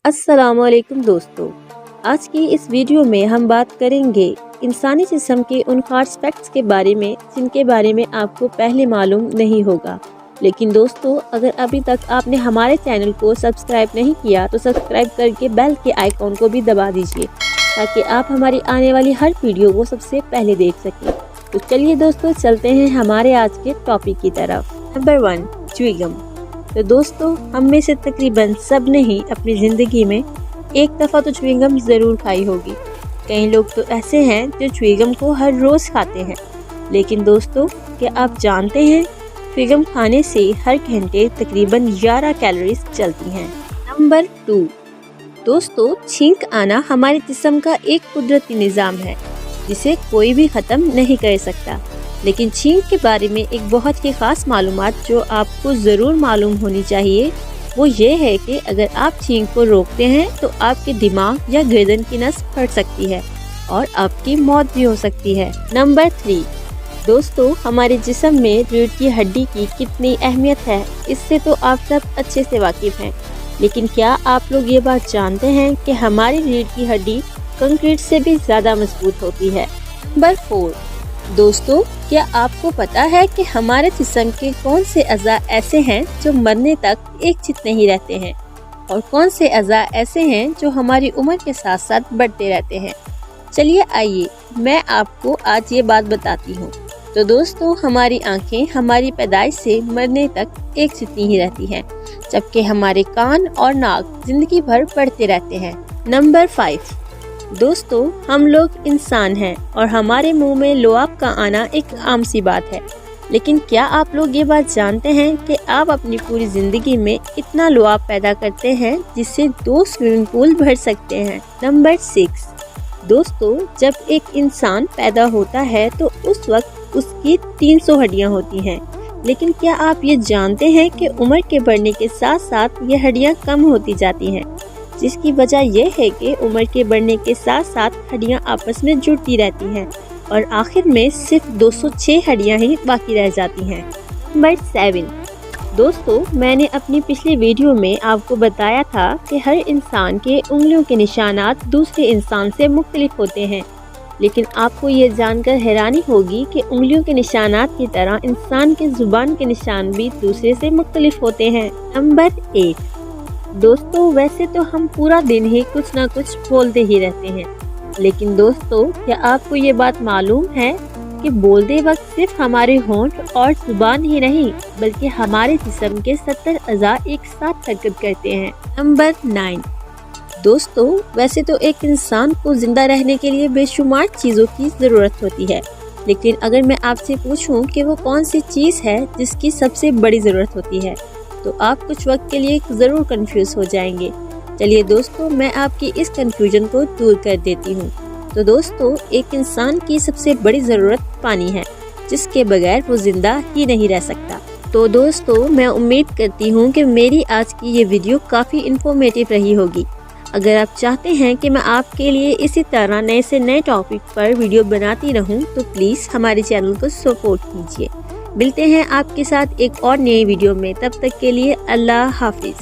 अस्सलाम वालेकुम दोस्तों, आज की इस वीडियो में हम बात करेंगे इंसानी जिस्म के उन खास फैक्ट्स के बारे में जिनके बारे में आपको पहले मालूम नहीं होगा। लेकिन दोस्तों, अगर अभी तक आपने हमारे चैनल को सब्सक्राइब नहीं किया तो सब्सक्राइब करके बेल के आइकॉन को भी दबा दीजिए ताकि आप हमारी आने वाली हर वीडियो को सबसे पहले देख सकें। तो चलिए दोस्तों, चलते हैं हमारे आज के टॉपिक की तरफ। Number 1, chewing gum. तो दोस्तों, हम में से तकरीबन सब ने ही अपनी ज़िंदगी में एक दफ़ा तो च्युइंगम ज़रूर खाई होगी। कई लोग तो ऐसे हैं जो च्युइंगम को हर रोज़ खाते हैं। लेकिन दोस्तों, क्या आप जानते हैं च्युइंगम खाने से हर घंटे तकरीबन 11 कैलोरीज चलती हैं। नंबर 2, दोस्तों, छींक आना हमारे जिस्म का एक कुदरती निज़ाम है जिसे कोई भी ख़त्म नहीं कर सकता। लेकिन छींक के बारे में एक बहुत ही ख़ास मालूमात जो आपको ज़रूर मालूम होनी चाहिए वो ये है कि अगर आप छींक को रोकते हैं तो आपके दिमाग या गर्दन की नस फट सकती है और आपकी मौत भी हो सकती है। नंबर 3, दोस्तों, हमारे जिस्म में रीढ़ की हड्डी की कितनी अहमियत है इससे तो आप सब अच्छे से वाकिफ़ हैं। लेकिन क्या आप लोग ये बात जानते हैं कि हमारी रीढ़ की हड्डी कंक्रीट से भी ज़्यादा मजबूत होती है। नंबर 4, दोस्तों, क्या आपको पता है कि हमारे जिस्म के कौन से अज़ा ऐसे हैं जो मरने तक एक जितने ही रहते हैं और कौन से अज़ा ऐसे हैं जो हमारी उम्र के साथ साथ बढ़ते रहते हैं। चलिए आइए मैं आपको आज ये बात बताती हूँ। तो दोस्तों, हमारी आंखें हमारी पैदाइश से मरने तक एक जितनी ही रहती हैं, जबकि हमारे कान और नाक जिंदगी भर बढ़ते रहते हैं। नंबर 5, दोस्तों, हम लोग इंसान हैं और हमारे मुंह में लुआब का आना एक आम सी बात है। लेकिन क्या आप लोग ये बात जानते हैं कि आप अपनी पूरी ज़िंदगी में इतना लुआब पैदा करते हैं जिससे 2 स्विमिंग पूल भर सकते हैं। नंबर 6, दोस्तों, जब एक इंसान पैदा होता है तो उस वक्त उसकी 300 हड्डियाँ होती हैं। लेकिन क्या आप ये जानते हैं कि उम्र के बढ़ने के साथ साथ ये हड्डियाँ कम होती जाती हैं, जिसकी वजह यह है कि उम्र के बढ़ने के साथ साथ हड्डियां आपस में जुड़ती रहती हैं और आखिर में सिर्फ 206 हड्डियां ही बाकी रह जाती हैं। नंबर 7, दोस्तों, मैंने अपनी पिछली वीडियो में आपको बताया था कि हर इंसान के उंगलियों के निशानात दूसरे इंसान से मुख्तलिफ होते हैं। लेकिन आपको ये जानकर हैरानी होगी कि उंगलियों के निशानात की तरह इंसान के जुबान के निशान भी दूसरे से मुख्तलिफ होते हैं। नंबर 8, दोस्तों, वैसे तो हम पूरा दिन ही कुछ ना कुछ बोलते ही रहते हैं। लेकिन दोस्तों, क्या आपको ये बात मालूम है कि बोलते वक्त सिर्फ हमारे होंठ और जुबान ही नहीं बल्कि हमारे जिस्म के 70 अज़ा एक साथ हरकत करते हैं। नंबर 9, दोस्तों, वैसे तो एक इंसान को जिंदा रहने के लिए बेशुमार चीज़ों की ज़रूरत होती है। लेकिन अगर मैं आपसे पूछूं कि वो कौन सी चीज़ है जिसकी सबसे बड़ी ज़रूरत होती है तो आप कुछ वक्त के लिए ज़रूर कंफ्यूज हो जाएंगे। चलिए दोस्तों, मैं आपकी इस कंफ्यूजन को दूर कर देती हूँ। तो दोस्तों, एक इंसान की सबसे बड़ी ज़रूरत पानी है जिसके बगैर वो ज़िंदा ही नहीं रह सकता। तो दोस्तों, मैं उम्मीद करती हूँ कि मेरी आज की ये वीडियो काफ़ी इन्फॉर्मेटिव रही होगी। अगर आप चाहते हैं कि मैं आपके लिए इसी तरह नए से नए टॉपिक पर वीडियो बनाती रहूँ तो प्लीज़ हमारे चैनल को सपोर्ट कीजिए। मिलते हैं आपके साथ एक और नई वीडियो में, तब तक के लिए अल्लाह हाफिज़।